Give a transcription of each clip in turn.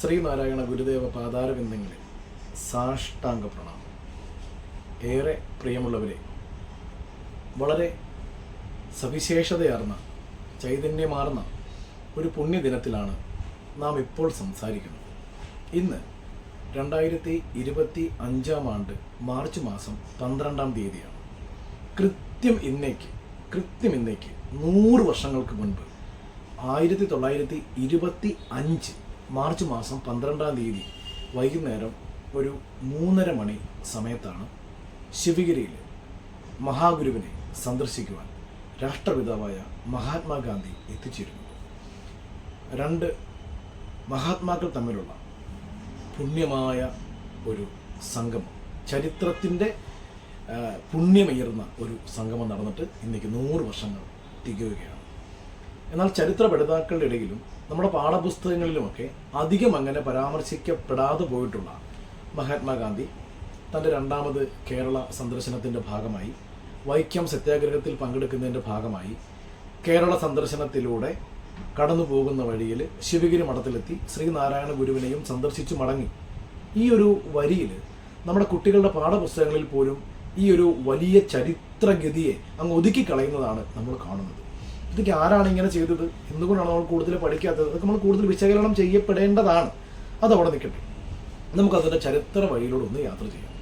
ശ്രീനാരായണ ഗുരുദേവ പാതാരവിന്ദങ്ങളിൽ സാഷ്ടാംഗ പ്രണാമം. ഏറെ പ്രിയമുള്ളവരെ, വളരെ സവിശേഷതയാർന്ന ചൈതന്യമാർന്ന ഒരു പുണ്യദിനത്തിലാണ് നാം ഇപ്പോൾ സംസാരിക്കുന്നത്. ഇന്ന് 2025 മാർച്ച് മാസം 12 തീയതിയാണ്. കൃത്യം ഇന്നേക്ക് 100 വർഷങ്ങൾക്ക് മുൻപ് 1925 മാർച്ച് മാസം 12 തീയതി വൈകുന്നേരം ഒരു 3:30 മണി സമയത്താണ് ശിവഗിരിയിൽ മഹാഗുരുവിനെ സന്ദർശിക്കുവാൻ രാഷ്ട്രപിതാവായ മഹാത്മാഗാന്ധി എത്തിച്ചേരുന്നത്. രണ്ട് മഹാത്മാക്കൾ തമ്മിലുള്ള പുണ്യമായ ഒരു സംഗമം, ചരിത്രത്തിൻ്റെ പുണ്യമേറുന്ന ഒരു സംഗമം നടന്നിട്ട് ഇന്നേക്ക് 100 വർഷങ്ങൾ തികയുകയാണ്. എന്നാൽ ചരിത്ര പഠിതാക്കളുടെ ഇടയിലും നമ്മുടെ പാഠപുസ്തകങ്ങളിലുമൊക്കെ അധികം അങ്ങനെ പരാമർശിക്കപ്പെടാതെ പോയിട്ടുള്ള മഹാത്മാഗാന്ധി തൻ്റെ 2ാമത് കേരള സന്ദർശനത്തിൻ്റെ ഭാഗമായി, വൈക്കം സത്യാഗ്രഹത്തിൽ പങ്കെടുക്കുന്നതിൻ്റെ ഭാഗമായി കേരള സന്ദർശനത്തിലൂടെ കടന്നു പോകുന്ന വഴിയിൽ ശിവഗിരി മഠത്തിലെത്തി ശ്രീനാരായണ ഗുരുവിനെയും സന്ദർശിച്ചു മടങ്ങി. ഈ ഒരു വരിയിൽ നമ്മുടെ കുട്ടികളുടെ പാഠപുസ്തകങ്ങളിൽ പോലും ഈ ഒരു വലിയ ചരിത്രഗതിയെ അങ്ങ് ഒതുക്കി കളയുന്നതാണ് നമ്മൾ കാണുന്നത്. ഇതൊക്കെ ആരാണ് ഇങ്ങനെ ചെയ്തത്, എന്തുകൊണ്ടാണ് നമ്മൾ കൂടുതൽ പഠിക്കാത്തത്, അതൊക്കെ നമ്മൾ കൂടുതൽ വിശകലനം ചെയ്യപ്പെടേണ്ടതാണ്. അതവിടെ നിൽക്കട്ടെ, നമുക്കതിൻ്റെ ചരിത്ര വഴിയിലൂടെ ഒന്ന് യാത്ര ചെയ്യാം.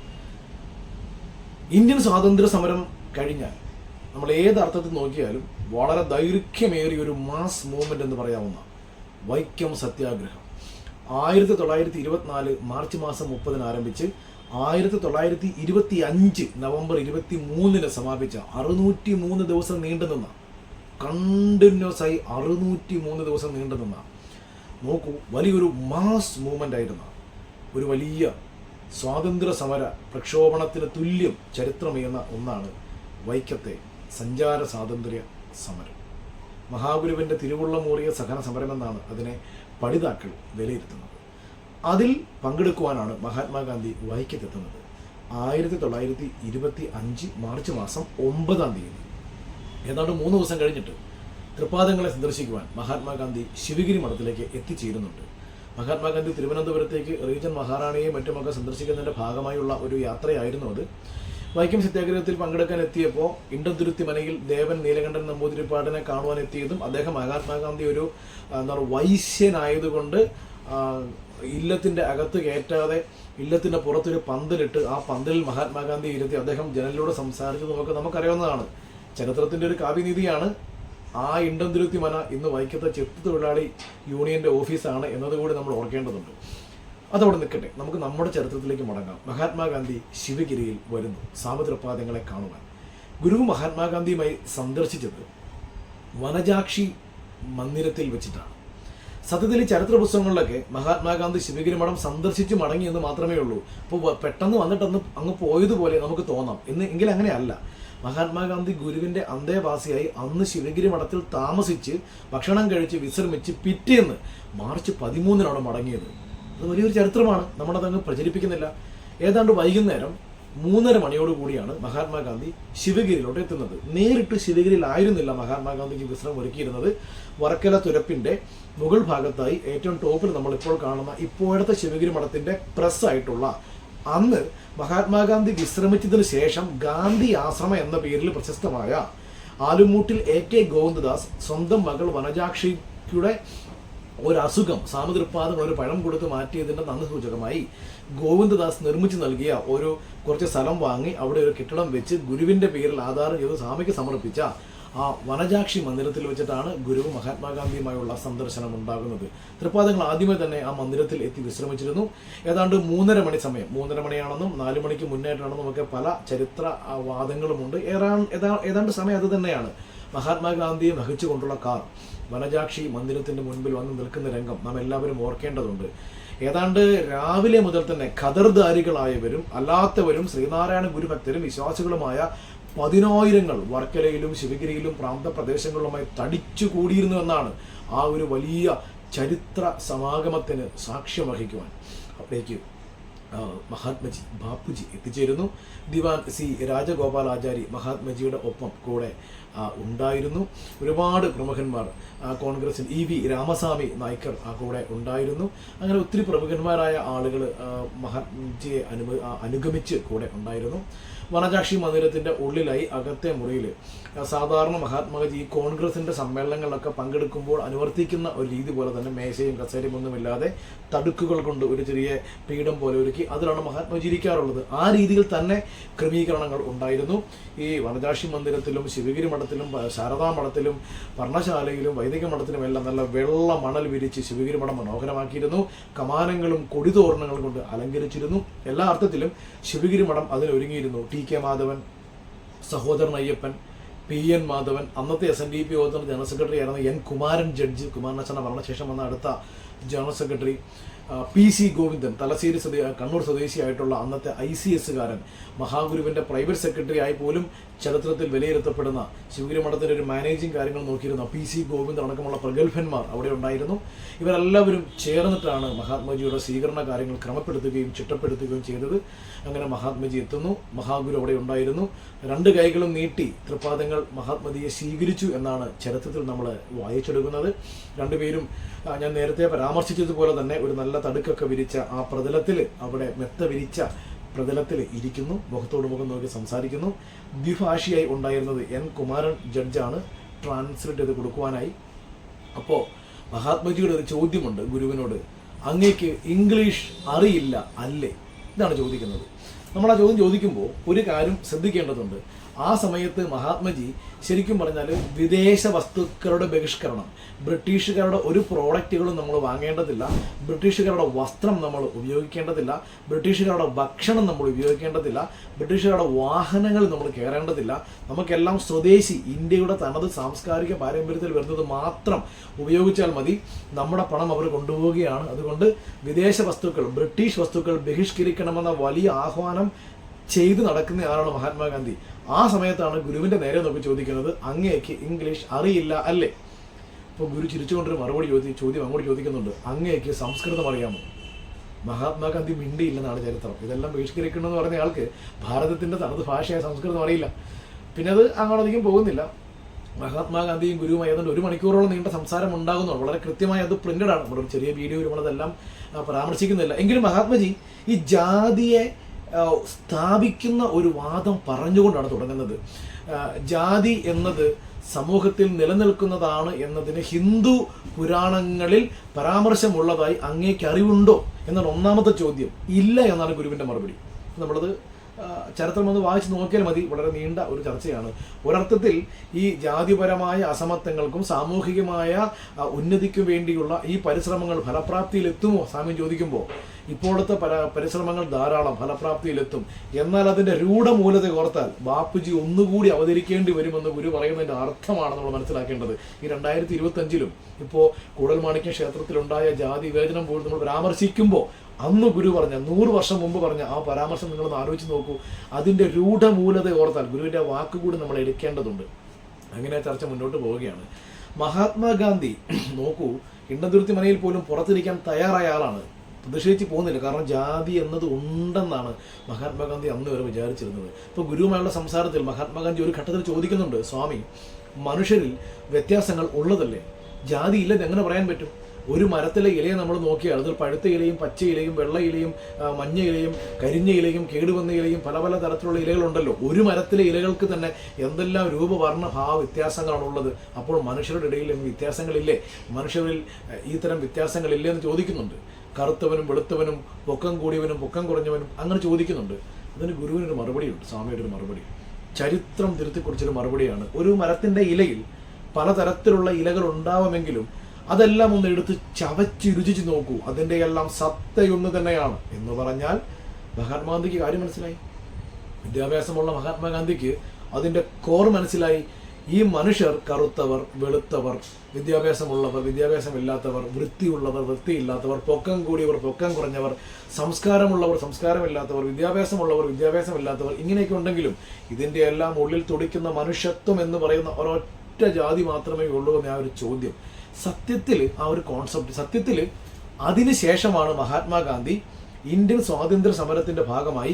ഇന്ത്യൻ സ്വാതന്ത്ര്യ സമരം കഴിഞ്ഞാൽ നമ്മൾ ഏത് അർത്ഥത്തിൽ നോക്കിയാലും വളരെ ദൈർഘ്യമേറിയ ഒരു മാസ് മൂവ്മെന്റ് എന്ന് പറയാവുന്ന വൈക്കം സത്യാഗ്രഹം 1924 മാർച്ച് മാസം 30 ആരംഭിച്ച് 1925 നവംബർ 23 സമാപിച്ച 603 ദിവസം നീണ്ടുനിന്ന, കണ്ടിന്യൂസ് ആയി 603 ദിവസം നീണ്ടുനിന്ന, നോക്കൂ, വലിയൊരു മാസ് മൂവ്മെന്റ് ആയിരുന്ന ഒരു വലിയ സ്വാതന്ത്ര്യ സമര പ്രക്ഷോഭണത്തിന് തുല്യം ചരിത്രമേറുന്ന ഒന്നാണ് വൈക്കത്തെ സഞ്ചാര സ്വാതന്ത്ര്യ സമരം. മഹാഗുരുവിൻ്റെ തിരുവുള്ളമൂറിയ സഹന സമരമെന്നാണ് അതിനെ പഠിതാക്കൾ വിലയിരുത്തുന്നത്. അതിൽ പങ്കെടുക്കുവാനാണ് മഹാത്മാഗാന്ധി വൈക്കത്തെത്തുന്നത് 1925 മാർച്ച് മാസം 9 തീയതി. ഏതാണ്ട് 3 ദിവസം കഴിഞ്ഞിട്ട് തൃപ്പാദങ്ങളെ സന്ദർശിക്കുവാൻ മഹാത്മാഗാന്ധി ശിവഗിരി മഠത്തിലേക്ക് എത്തിച്ചേരുന്നുണ്ട്. മഹാത്മാഗാന്ധി തിരുവനന്തപുരത്തേക്ക് റീജൻ മഹാറാണിയെയും മറ്റുമൊക്കെ സന്ദർശിക്കുന്നതിൻ്റെ ഭാഗമായുള്ള ഒരു യാത്രയായിരുന്നു അത്. വൈക്കം സത്യാഗ്രഹത്തിൽ പങ്കെടുക്കാൻ എത്തിയപ്പോൾ ഇണ്ടന്തുരുത്തി മനയിൽ ദേവൻ നീലകണ്ഠൻ നമ്പൂതിരിപ്പാടിനെ കാണുവാൻ എത്തിയതും അദ്ദേഹം മഹാത്മാഗാന്ധി ഒരു വൈശ്യനായതുകൊണ്ട് ഇല്ലത്തിൻ്റെ അകത്ത് കയറ്റാതെ ഇല്ലത്തിൻ്റെ പുറത്തൊരു പന്തലിട്ട് ആ പന്തലിൽ മഹാത്മാഗാന്ധി ഇരുത്തി അദ്ദേഹം ജനലിലൂടെ സംസാരിച്ചതുമൊക്കെ നമുക്കറിയാവുന്നതാണ്. ചരിത്രത്തിൻ്റെ ഒരു കാവ്യനീതിയാണ്. ആ ഇണ്ടന്തുരുത്തി മന ഇന്ന് വൈക്കത്തെ ചെത്തു തൊഴിലാളി യൂണിയൻ്റെ ഓഫീസാണ് എന്നതുകൂടി നമ്മൾ ഓർക്കേണ്ടതുണ്ട്. അതവിടെ നിൽക്കട്ടെ, നമുക്ക് നമ്മുടെ ചരിത്രത്തിലേക്ക് മടങ്ങാം. മഹാത്മാഗാന്ധി ശിവഗിരിയിൽ വരുന്നു സാമതൃപ്പാദങ്ങളെ കാണുവാൻ. ഗുരു മഹാത്മാഗാന്ധിയുമായി സന്ദർശിച്ചത് വനജാക്ഷി മന്ദിരത്തിൽ വെച്ചിട്ടാണ്. സത്യത്തിൽ ചരിത്ര പുസ്തകങ്ങളിലൊക്കെ മഹാത്മാഗാന്ധി ശിവഗിരി മഠം സന്ദർശിച്ച് മടങ്ങി എന്ന് മാത്രമേ ഉള്ളൂ. അപ്പോൾ പെട്ടെന്ന് വന്നിട്ടൊന്ന് അങ്ങ് പോയതുപോലെ നമുക്ക് തോന്നാം. എങ്കിൽ അങ്ങനെയല്ല. മഹാത്മാഗാന്ധി ഗുരുവിൻ്റെ അന്തേവാസിയായി അന്ന് ശിവഗിരി മഠത്തിൽ താമസിച്ച് ഭക്ഷണം കഴിച്ച് വിശ്രമിച്ച് പിറ്റേന്ന് മാർച്ച് 13 മടങ്ങിയത്. അത് വലിയൊരു ചരിത്രമാണ്. നമ്മളതങ്ങ് പ്രചരിപ്പിക്കുന്നില്ല. ഏതാണ്ട് വൈകുന്നേരം 3:30 മണിയോടുകൂടിയാണ് മഹാത്മാഗാന്ധി ശിവഗിരിയിലോട്ട് എത്തുന്നത്. നേരിട്ട് ശിവഗിരിയിലായിരുന്നില്ല മഹാത്മാഗാന്ധിക്ക് വിശ്രമം ഒരുക്കിയിരുന്നത്. വർക്കല തുരപ്പിൻ്റെ മുകൾ ഭാഗത്തായി ഏറ്റവും ടോപ്പിൽ നമ്മളിപ്പോൾ കാണുന്ന ഇപ്പോഴത്തെ ശിവഗിരി മഠത്തിൻ്റെ പ്രസ്സായിട്ടുള്ള അന്ന് മഹാത്മാഗാന്ധി വിശ്രമിച്ചതിന് ശേഷം ഗാന്ധി ആശ്രമം എന്ന പേരിൽ പ്രശസ്തമായ ആലുമൂട്ടിൽ AK ഗോവിന്ദദാസ് സ്വന്തം മകൾ വനജാക്ഷിയുടെ ഒരസുഖം സാമതൃപ്പാദങ്ങൾ ഒരു പഴം കൊടുത്ത് മാറ്റിയതിൻ്റെ നന്ദി സൂചകമായി ഗോവിന്ദദാസ് നിർമ്മിച്ചു നൽകിയ കുറച്ച് സ്ഥലം വാങ്ങി അവിടെ ഒരു കെട്ടിടം വെച്ച് ഗുരുവിൻ്റെ പേരിൽ ആധാരം ചെയ്ത് സ്വാമിക്ക് സമർപ്പിച്ച ആ വനജാക്ഷി മന്ദിരത്തിൽ വെച്ചിട്ടാണ് ഗുരുവും മഹാത്മാഗാന്ധിയുമായുള്ള സന്ദർശനം ഉണ്ടാകുന്നത്. തൃപ്പാദങ്ങൾ ആദ്യമേ തന്നെ ആ മന്ദിരത്തിൽ എത്തി വിശ്രമിച്ചിരുന്നു. ഏതാണ്ട് 3:30 മണി സമയം, 3:30 മണിയാണെന്നും 4 മണിക്ക് മുന്നേറ്റാണെന്നും ഒക്കെ പല ചരിത്ര വാദങ്ങളുമുണ്ട്. ഏതാണ്ട് സമയം അത് തന്നെയാണ്. മഹാത്മാഗാന്ധിയെ വഹിച്ചുകൊണ്ടുള്ള കാർ വനജാക്ഷി മന്ദിരത്തിൻ്റെ മുൻപിൽ വന്ന് നിൽക്കുന്ന രംഗം നാം എല്ലാവരും ഓർക്കേണ്ടതുണ്ട്. ഏതാണ്ട് രാവിലെ മുതൽ തന്നെ ഖദർധാരികളായവരും അല്ലാത്തവരും ശ്രീനാരായണ ഗുരുഭക്തരും വിശ്വാസികളുമായ 10,000 വർക്കലയിലും ശിവഗിരിയിലും പ്രാന്തപ്രദേശങ്ങളിലുമായി തടിച്ചു കൂടിയിരുന്നു എന്നാണ് ആ ഒരു വലിയ ചരിത്ര സമാഗമത്തിന് സാക്ഷ്യം വഹിക്കുവാൻ. അവിടേക്ക് മഹാത്മജി ബാപ്പുജി എത്തിച്ചേരുന്നു. ദിവാൻ സി രാജഗോപാലാചാരി മഹാത്മജിയുടെ ഒപ്പം കൂടെ ഉണ്ടായിരുന്നു. ഒരുപാട് പ്രമുഖന്മാർ കോൺഗ്രസിൽ EV രാമസ്വാമി നായ്ക്കർ കൂടെ ഉണ്ടായിരുന്നു. അങ്ങനെ ഒത്തിരി പ്രമുഖന്മാരായ ആളുകൾ മഹാത്മജിയെ അനുഗമിച്ച് കൂടെ ഉണ്ടായിരുന്നു. വനജാക്ഷി മന്ദിരത്തിൻ്റെ ഉള്ളിലായി അകത്തെ മുറിയിൽ സാധാരണ മഹാത്മാഗാന്ധി ഈ കോൺഗ്രസിൻ്റെ സമ്മേളനങ്ങളിലൊക്കെ പങ്കെടുക്കുമ്പോൾ അനുവർത്തിക്കുന്ന ഒരു രീതി പോലെ തന്നെ മേശയും കസേരയും ഒന്നുമില്ലാതെ തടുക്കുകൾ കൊണ്ട് ഒരു ചെറിയ പീഠം പോലെ ഒരുക്കി അതിലാണ് മഹാത്മാജി ഇരിക്കാറുള്ളത്. ആ രീതിയിൽ തന്നെ ക്രമീകരണങ്ങൾ ഉണ്ടായിരുന്നു. ഈ വനജാക്ഷി മന്ദിരത്തിലും ശിവഗിരി മഠത്തിലും ശാരദാ മഠത്തിലും പർണശാലയിലും വൈദിക മഠത്തിലും എല്ലാം നല്ല വെള്ള മണൽ വിരിച്ച് ശിവഗിരി മഠം മനോഹരമാക്കിയിരുന്നു. കമാനങ്ങളും കൊടിതോരണങ്ങളും കൊണ്ട് അലങ്കരിച്ചിരുന്നു. എല്ലാ അർത്ഥത്തിലും ശിവഗിരി മഠം അതിനൊരുങ്ങിയിരുന്നു. TK മാധവൻ, സഹോദരൻ അയ്യപ്പൻ, PN മാധവൻ, അന്നത്തെ SNDP യോഗത്തിന് ജനറൽ സെക്രട്ടറി ആയിരുന്ന N കുമാരൻ ജഡ്ജ്, കുമാരനച്ഛൻ്റെ മരണശേഷം വന്ന അടുത്ത general secretary, PC Govindan, Thalassery Kannur സ്വദേശിയായിട്ടുള്ള അന്നത്തെ ICS-കാരൻ, മഹാഗുരുവിൻ്റെ പ്രൈവറ്റ് സെക്രട്ടറി ആയി പോലും ചരിത്രത്തിൽ വിലയിരുത്തപ്പെടുന്ന ശിവഗിരി മഠത്തിൻ്റെ ഒരു മാനേജിങ് കാര്യങ്ങൾ നോക്കിയിരുന്ന PC ഗോവിന്ദൻ അടക്കമുള്ള പ്രഗത്ഭന്മാർ അവിടെ ഉണ്ടായിരുന്നു. ഇവരെല്ലാവരും ചേർന്നിട്ടാണ് മഹാത്മജിയുടെ സ്വീകരണ കാര്യങ്ങൾ ക്രമപ്പെടുത്തുകയും ചിട്ടപ്പെടുത്തുകയും ചെയ്തത്. അങ്ങനെ മഹാത്മജി എത്തുന്നു. മഹാഗുരു അവിടെ ഉണ്ടായിരുന്നു. 2 കൈകളും നീട്ടി തൃപ്പാദങ്ങൾ മഹാത്മജിയെ സ്വീകരിച്ചു എന്നാണ് ചരിത്രത്തിൽ നമ്മൾ വായിച്ചെടുക്കുന്നത്. രണ്ടുപേരും ഞാൻ നേരത്തെ പരാമർശിച്ചതുപോലെ തന്നെ ഒരു നല്ല തടുക്കൊക്കെ വിരിച്ച ആ പ്രതലത്തിൽ, അവിടെ മെത്ത വിരിച്ച പ്രതലത്തിൽ ഇരിക്കുന്നു. മുഖത്തോട് മുഖം നോക്കി സംസാരിക്കുന്നു. ദ്വിഭാഷിയായി ഉണ്ടായിരുന്നത് N കുമാരൻ ജഡ്ജാണ് ട്രാൻസ്ലേറ്റ് ചെയ്ത് കൊടുക്കുവാനായി. അപ്പോൾ മഹാത്മജിയുടെ ഒരു ചോദ്യമുണ്ട് ഗുരുവിനോട്, അങ്ങേക്ക് ഇംഗ്ലീഷ് അറിയില്ല അല്ലേ? ഇതാണ് ചോദിക്കുന്നത്. നമ്മൾ ആ ചോദ്യം ചോദിക്കുമ്പോൾ ഒരു കാര്യം ശ്രദ്ധിക്കേണ്ടതുണ്ട്. ആ സമയത്ത് മഹാത്മജി ശരിക്കും പറഞ്ഞാൽ വിദേശ വസ്തുക്കളുടെ ബഹിഷ്കരണം, ബ്രിട്ടീഷുകാരുടെ ഒരു പ്രോഡക്റ്റുകളും നമ്മൾ വാങ്ങേണ്ടതില്ല, ബ്രിട്ടീഷുകാരുടെ വസ്ത്രം നമ്മൾ ഉപയോഗിക്കേണ്ടതില്ല, ബ്രിട്ടീഷുകാരുടെ ഭക്ഷണം നമ്മൾ ഉപയോഗിക്കേണ്ടതില്ല, ബ്രിട്ടീഷുകാരുടെ വാഹനങ്ങൾ നമ്മൾ കയറേണ്ടതില്ല, നമുക്കെല്ലാം സ്വദേശി ഇന്ത്യയുടെ തനത് സാംസ്കാരിക പാരമ്പര്യത്തിൽ വരുന്നത് മാത്രം ഉപയോഗിച്ചാൽ മതി, നമ്മുടെ പണം അവർ കൊണ്ടുപോവുകയാണ്. അതുകൊണ്ട് വിദേശ വസ്തുക്കൾ, ബ്രിട്ടീഷ് വസ്തുക്കൾ ബഹിഷ്കരിക്കണമെന്ന വലിയ ആഹ്വാനം ചെയ്ത് നടക്കുന്ന ആളാണ് മഹാത്മാഗാന്ധി. ആ സമയത്താണ് ഗുരുവിൻ്റെ നേരെ നോക്കി ചോദിക്കുന്നത്, അങ്ങേക്ക് ഇംഗ്ലീഷ് അറിയില്ല അല്ലേ? അപ്പോൾ ഗുരു ചിരിച്ചുകൊണ്ടൊരു ചോദ്യം അങ്ങോട്ട് ചോദിക്കുന്നുണ്ട്, അങ്ങേക്ക് സംസ്കൃതം അറിയാമോ? മഹാത്മാഗാന്ധി മിണ്ടിയില്ലെന്നാണ് ചരിത്രം. ഇതെല്ലാം ബഹിഷ്കരിക്കണമെന്ന് പറഞ്ഞ ആൾക്ക് ഭാരതത്തിൻ്റെ തനത് ഭാഷയായ സംസ്കൃതം അറിയില്ല. പിന്നെ അത് അങ്ങോട്ടധികം പോകുന്നില്ല. മഹാത്മാഗാന്ധിയും ഗുരുവുമായി ഏതാണ്ട് 1 മണിക്കൂറോളം നീണ്ട സംസാരം ഉണ്ടാകുന്നു. വളരെ കൃത്യമായി അത് പ്രിന്റഡ് ആണ്. നമ്മുടെ ഒരു ചെറിയ വീഡിയോയിൽ നമ്മളതെല്ലാം പരാമർശിക്കുന്നില്ല. എങ്കിലും മഹാത്മജി ഈ ജാതിയെ സ്ഥാപിക്കുന്ന ഒരു വാദം പറഞ്ഞുകൊണ്ടാണ് തുടങ്ങുന്നത്. ജാതി എന്നത് സമൂഹത്തിൽ നിലനിൽക്കുന്നതാണ് എന്നതിന് ഹിന്ദു പുരാണങ്ങളിൽ പരാമർശമുള്ളതായി അങ്ങേക്ക് അറിവുണ്ടോ എന്നാണ് ഒന്നാമത്തെ ചോദ്യം. ഇല്ല എന്നാണ് ഗുരുവിൻ്റെ മറുപടി. നമ്മളത് ചരിത്രം ഒന്ന് വായിച്ച് നോക്കിയാൽ മതി. വളരെ നീണ്ട ഒരു ചർച്ചയാണ്. ഒരർത്ഥത്തിൽ ഈ ജാതിപരമായ അസമത്വങ്ങൾക്കും സാമൂഹികമായ ഉന്നതിക്കും വേണ്ടിയുള്ള ഈ പരിശ്രമങ്ങൾ ഫലപ്രാപ്തിയിലെത്തുമോ സ്വാമി ചോദിക്കുമ്പോൾ, ഇപ്പോഴത്തെ പരിശ്രമങ്ങൾ ധാരാളം ഫലപ്രാപ്തിയിലെത്തും. എന്നാൽ അതിൻ്റെ രൂഢമൂലത ഓർത്താൽ ബാപ്പുജി ഒന്നുകൂടി അവതരിക്കേണ്ടി വരുമെന്ന് ഗുരു പറയുന്നതിൻ്റെ അർത്ഥമാണ് നമ്മൾ മനസ്സിലാക്കേണ്ടത്. ഈ 2025-ലും ഇപ്പോൾ കൂടൽമാണിക്യം ക്ഷേത്രത്തിലുണ്ടായ ജാതി വിവേചനം പോലും നമ്മൾ പരാമർശിക്കുമ്പോൾ അന്ന് ഗുരു പറഞ്ഞ 100 വർഷം മുമ്പ് പറഞ്ഞ ആ പരാമർശം നിങ്ങളൊന്ന് ആലോചിച്ച് നോക്കൂ. അതിൻ്റെ രൂഢമൂലത ഓർത്താൽ ഗുരുവിൻ്റെ വാക്കുകൂടി നമ്മൾ എടുക്കേണ്ടതുണ്ട്. അങ്ങനെ ചർച്ച മുന്നോട്ട് പോവുകയാണ്. മഹാത്മാഗാന്ധി നോക്കൂ, ഇണ്ടതുരുത്തി മനയിൽ പോലും പുറത്തിരിക്കാൻ തയ്യാറായ ആളാണ്. പ്രതിഷേധിച്ച് പോകുന്നില്ല. കാരണം ജാതി എന്നത് ഉണ്ടെന്നാണ് മഹാത്മാഗാന്ധി അന്ന് വരെ വിചാരിച്ചിരുന്നത്. ഇപ്പോൾ ഗുരുവുമായുള്ള സംസാരത്തിൽ മഹാത്മാഗാന്ധി ഒരു ഘട്ടത്തിൽ ചോദിക്കുന്നുണ്ട്, സ്വാമി, മനുഷ്യരിൽ വ്യത്യാസങ്ങൾ ഉള്ളതല്ലേ? ജാതി ഇല്ലെന്ന് എങ്ങനെ പറയാൻ പറ്റും? ഒരു മരത്തിലെ ഇലയെ നമ്മൾ നോക്കിയാൽ അതിൽ പഴുത്ത ഇലയും പച്ച ഇലയും വെള്ള ഇലയും മഞ്ഞ ഇലയും കരിഞ്ഞ ഇലയും കേടുവന്ന ഇലയും പല പല തരത്തിലുള്ള ഇലകളുണ്ടല്ലോ. ഒരു മരത്തിലെ ഇലകൾക്ക് തന്നെ എന്തെല്ലാം രൂപവർണ്ണ ഭാവ വ്യത്യാസങ്ങളാണുള്ളത്. അപ്പോൾ മനുഷ്യരുടെ ഇടയിൽ വ്യത്യാസങ്ങളില്ലേ? മനുഷ്യരിൽ ഈ തരം വ്യത്യാസങ്ങളില്ലേ എന്ന് ചോദിക്കുന്നുണ്ട്. കറുത്തവനും വെളുത്തവനും പൊക്കം കൂടിയവനും പൊക്കം കുറഞ്ഞവനും അങ്ങനെ ചോദിക്കുന്നുണ്ട്. അതിന് ഗുരുവിനൊരു മറുപടിയുണ്ട്, സ്വാമിയുടെ ഒരു മറുപടി. ചരിത്രം തിരുത്തിക്കുറിച്ചൊരു മറുപടിയാണ്. ഒരു മരത്തിൻ്റെ ഇലയിൽ പലതരത്തിലുള്ള ഇലകൾ ഉണ്ടാവുമെങ്കിലും അതെല്ലാം ഒന്ന് എടുത്ത് ചവച്ച് രുചിച്ച് നോക്കൂ, അതിൻ്റെ എല്ലാം സത്തയൊന്ന് തന്നെയാണ് എന്ന് പറഞ്ഞാൽ മഹാത്മാഗാന്ധിക്ക് കാര്യം മനസ്സിലായി. വിദ്യാഭ്യാസമുള്ള മഹാത്മാഗാന്ധിക്ക് അതിൻ്റെ കോർ മനസ്സിലായി. ഈ മനുഷ്യർ കറുത്തവർ വെളുത്തവർ, വിദ്യാഭ്യാസമുള്ളവർ വിദ്യാഭ്യാസമില്ലാത്തവർ, വൃത്തിയുള്ളവർ വൃത്തിയില്ലാത്തവർ, പൊക്കം കൂടിയവർ പൊക്കം കുറഞ്ഞവർ, സംസ്കാരമുള്ളവർ സംസ്കാരമില്ലാത്തവർ, വിദ്യാഭ്യാസമുള്ളവർ വിദ്യാഭ്യാസമില്ലാത്തവർ, ഇങ്ങനെയൊക്കെ ഉണ്ടെങ്കിലും ഇതിൻ്റെ എല്ലാം ഉള്ളിൽ തുടിക്കുന്ന മനുഷ്യത്വം എന്ന് പറയുന്ന ഒരൊറ്റ ജാതി മാത്രമേ ഉള്ളൂ എന്ന ആ ഒരു ചോദ്യം, സത്യത്തിൽ ആ ഒരു കോൺസെപ്റ്റ്, സത്യത്തിൽ അതിനുശേഷമാണ് മഹാത്മാഗാന്ധി ഇന്ത്യൻ സ്വാതന്ത്ര്യ സമരത്തിൻ്റെ ഭാഗമായി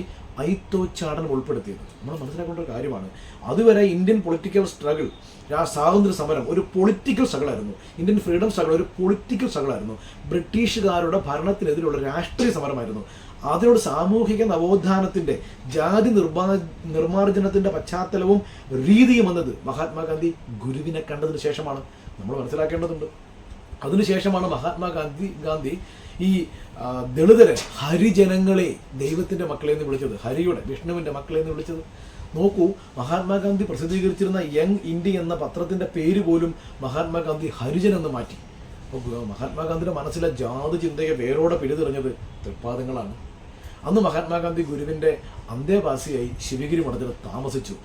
ഐത്തോച്ചാടനം ഉൾപ്പെടുത്തിയത്. നമ്മൾ മനസ്സിലാക്കേണ്ട ഒരു കാര്യമാണ്. അതുവരെ ഇന്ത്യൻ പൊളിറ്റിക്കൽ സ്ട്രഗിൾ, സ്വാതന്ത്ര്യ സമരം ഒരു പൊളിറ്റിക്കൽ സ്ട്രഗിളായിരുന്നു. ഇന്ത്യൻ ഫ്രീഡം സ്ട്രഗിൾ ഒരു പൊളിറ്റിക്കൽ സ്ട്രഗിളായിരുന്നു. ബ്രിട്ടീഷുകാരുടെ ഭരണത്തിനെതിരെയുള്ള രാഷ്ട്രീയ സമരമായിരുന്നു. അതിനോട് സാമൂഹിക നവോത്ഥാനത്തിൻ്റെ, ജാതി നിർമ്മാർജ്ജനത്തിൻ്റെ പശ്ചാത്തലവും രീതിയും വന്നത് മഹാത്മാഗാന്ധി ഗുരുവിനെ കണ്ടതിന് ശേഷമാണ്. നമ്മൾ മനസ്സിലാക്കേണ്ടതുണ്ട്. അതിനുശേഷമാണ് മഹാത്മാഗാന്ധി ഈ ദളിതരെ, ഹരിജനങ്ങളെ ദൈവത്തിൻ്റെ മക്കളെ എന്ന് വിളിച്ചത്, ഹരിയുടെ, വിഷ്ണുവിൻ്റെ മക്കളെ എന്ന് വിളിച്ചത്. നോക്കൂ, മഹാത്മാഗാന്ധി പ്രസിദ്ധീകരിച്ചിരുന്ന യങ് ഇന്ത്യ എന്ന പത്രത്തിൻ്റെ പേര് പോലും മഹാത്മാഗാന്ധി ഹരിജൻ എന്ന് മാറ്റി. അപ്പോൾ മഹാത്മാഗാന്ധിയുടെ മനസ്സിലെ ജാതി ചിന്തയെ വേരോടെ പിഴുതെറിഞ്ഞത് തൃപ്പാദങ്ങളാണ്. അന്ന് മഹാത്മാഗാന്ധി ഗുരുവിൻ്റെ അന്തേവാസിയായി ശിവഗിരി മഠത്തിൽ താമസിച്ചു.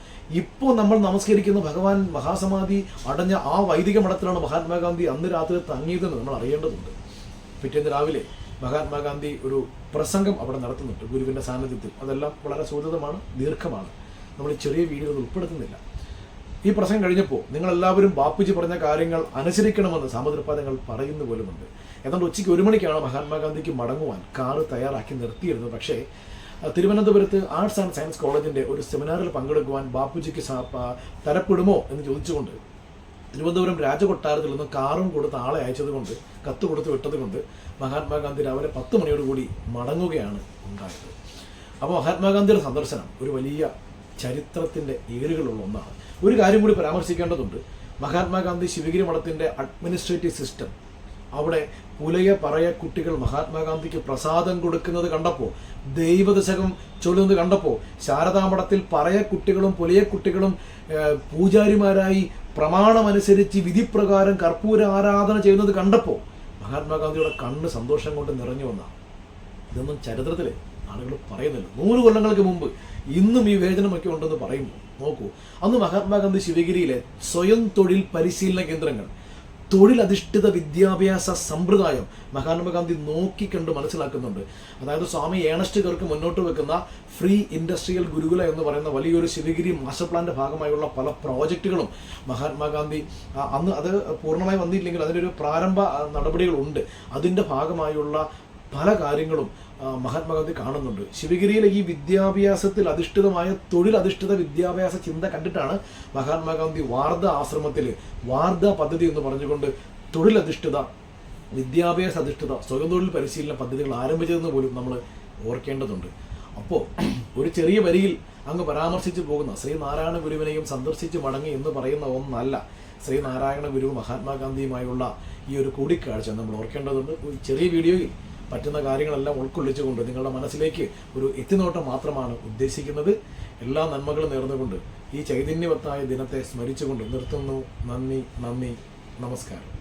ഇപ്പോൾ നമ്മൾ നമസ്കരിക്കുന്ന ഭഗവാൻ മഹാസമാധി അടഞ്ഞ ആ വൈദിക മഠത്തിലാണ് മഹാത്മാഗാന്ധി അന്ന് രാത്രി തങ്ങിയതെന്ന് നമ്മൾ അറിയേണ്ടതുണ്ട്. പിറ്റേന്ന് രാവിലെ മഹാത്മാഗാന്ധി ഒരു പ്രസംഗം അവിടെ നടത്തുന്നുണ്ട് ഗുരുവിൻ്റെ സാന്നിധ്യത്തിൽ. അതെല്ലാം വളരെ സൂചിതമാണ്, ദീർഘമാണ്. നമ്മൾ ഈ ചെറിയ വീഡിയോ ഉൾപ്പെടുത്തുന്നില്ല. ഈ പ്രസംഗം കഴിഞ്ഞപ്പോൾ നിങ്ങളെല്ലാവരും ബാപ്പുജി പറഞ്ഞ കാര്യങ്ങൾ അനുസരിക്കണമെന്ന് സാമതൃപ്പാദങ്ങൾ പറയുന്ന പോലുമുണ്ട്. ഏതാണ്ട് ഉച്ചയ്ക്ക് 1 മണിക്കാണ് മഹാത്മാഗാന്ധിക്ക് മടങ്ങുവാൻ കാറ് തയ്യാറാക്കി നിർത്തിയിരുന്നത്. പക്ഷേ തിരുവനന്തപുരത്ത് ആർട്സ് ആൻഡ് സയൻസ് കോളേജിൻ്റെ ഒരു സെമിനാറിൽ പങ്കെടുക്കുവാൻ ബാപ്പുജിക്ക് തരപ്പെടുമോ എന്ന് ചോദിച്ചുകൊണ്ട് തിരുവനന്തപുരം രാജകൊട്ടാരത്തിൽ നിന്ന് കാറും കൊടുത്ത് ആളെ അയച്ചതുകൊണ്ട്, കത്ത് കൊടുത്ത് വിട്ടതുകൊണ്ട് മഹാത്മാഗാന്ധി രാവിലെ 10 മണിയോടുകൂടി മടങ്ങുകയാണ് ഉണ്ടായത്. അപ്പോൾ മഹാത്മാഗാന്ധിയുടെ സന്ദർശനം ഒരു വലിയ ചരിത്രത്തിൻ്റെ ഏറുകളുള്ള ഒന്നാണ്. ഒരു കാര്യം കൂടി പരാമർശിക്കേണ്ടതുണ്ട്. മഹാത്മാഗാന്ധി ശിവഗിരി മഠത്തിൻ്റെ അഡ്മിനിസ്ട്രേറ്റീവ് സിസ്റ്റം, അവിടെ പുലയ പറയ കുട്ടികൾ മഹാത്മാഗാന്ധിക്ക് പ്രസാദം കൊടുക്കുന്നത് കണ്ടപ്പോൾ, ദൈവദശകം ചൊല്ലുന്നത് കണ്ടപ്പോൾ, ശാരദാമഠത്തിൽ പറയ കുട്ടികളും പുലയ കുട്ടികളും പൂജാരിമാരായി പ്രമാണമനുസരിച്ച് വിധിപ്രകാരം കർപ്പൂര ആരാധന ചെയ്യുന്നത് കണ്ടപ്പോൾ മഹാത്മാഗാന്ധിയുടെ കണ്ണ് സന്തോഷം കൊണ്ട് നിറഞ്ഞു വന്നാണ്. ഇതൊന്നും ചരിത്രത്തിൽ ആളുകൾ പറയുന്നില്ല. 100 കൊല്ലങ്ങൾക്ക് മുമ്പ് ഇന്നും ഈ വിവേചനമൊക്കെ ഉണ്ടെന്ന് പറയുമ്പോൾ നോക്കൂ, അന്ന് മഹാത്മാഗാന്ധി ശിവഗിരിയിലെ സ്വയം തൊഴിൽ പരിശീലന കേന്ദ്രങ്ങൾ, തൊഴിലധിഷ്ഠിത വിദ്യാഭ്യാസ സമ്പ്രദായം മഹാത്മാഗാന്ധി നോക്കിക്കണ്ട് മനസ്സിലാക്കുന്നുണ്ട്. അതായത് സ്വാമി ഏണസ്റ്റ് കർക്ക് മുന്നോട്ട് വെക്കുന്ന ഫ്രീ ഇൻഡസ്ട്രിയൽ ഗുരുകുല എന്ന് പറയുന്ന വലിയൊരു ശിവഗിരി മാസ്റ്റർ പ്ലാന്റെ ഭാഗമായുള്ള പല പ്രോജക്റ്റുകളും മഹാത്മാഗാന്ധി അന്ന്, അത് പൂർണ്ണമായി വന്നില്ലെങ്കിൽ അതിനൊരു പ്രാരംഭ നടപടികളുണ്ട്. അതിൻ്റെ ഭാഗമായുള്ള പല കാര്യങ്ങളും മഹാത്മാഗാന്ധി കാണുന്നുണ്ട്. ശിവഗിരിയിലെ ഈ വിദ്യാഭ്യാസത്തിൽ അധിഷ്ഠിതമായ തൊഴിലധിഷ്ഠിത വിദ്യാഭ്യാസ ചിന്ത കണ്ടിട്ടാണ് മഹാത്മാഗാന്ധി വാർധ ആശ്രമത്തിൽ വാർധ പദ്ധതി എന്ന് പറഞ്ഞുകൊണ്ട് തൊഴിലധിഷ്ഠിത, വിദ്യാഭ്യാസ അധിഷ്ഠിത സ്വയം തൊഴിൽ പരിശീലന പദ്ധതികൾ ആരംഭിച്ചതെന്ന് പോലും നമ്മൾ ഓർക്കേണ്ടതുണ്ട്. അപ്പോൾ ഒരു ചെറിയ വരിയിൽ അങ്ങ് പരാമർശിച്ചു പോകുന്ന ശ്രീനാരായണ ഗുരുവിനെയും സന്ദർശിച്ച് മടങ്ങി എന്ന് പറയുന്ന ഒന്നല്ല ശ്രീനാരായണ ഗുരു മഹാത്മാഗാന്ധിയുമായുള്ള ഈ ഒരു കൂടിക്കാഴ്ച നമ്മൾ ഓർക്കേണ്ടതുണ്ട്. ഒരു ചെറിയ വീഡിയോയിൽ പറ്റുന്ന കാര്യങ്ങളെല്ലാം ഉൾക്കൊള്ളിച്ചുകൊണ്ട് നിങ്ങളുടെ മനസ്സിലേക്ക് ഒരു എത്തിനോട്ടം മാത്രമാണ് ഉദ്ദേശിക്കുന്നത്. എല്ലാ നന്മകളും നേർന്നുകൊണ്ട് ഈ ചൈതന്യവത്തായ ദിനത്തെ സ്മരിച്ചുകൊണ്ട് നിർത്തുന്നു. നന്ദി, നമസ്കാരം.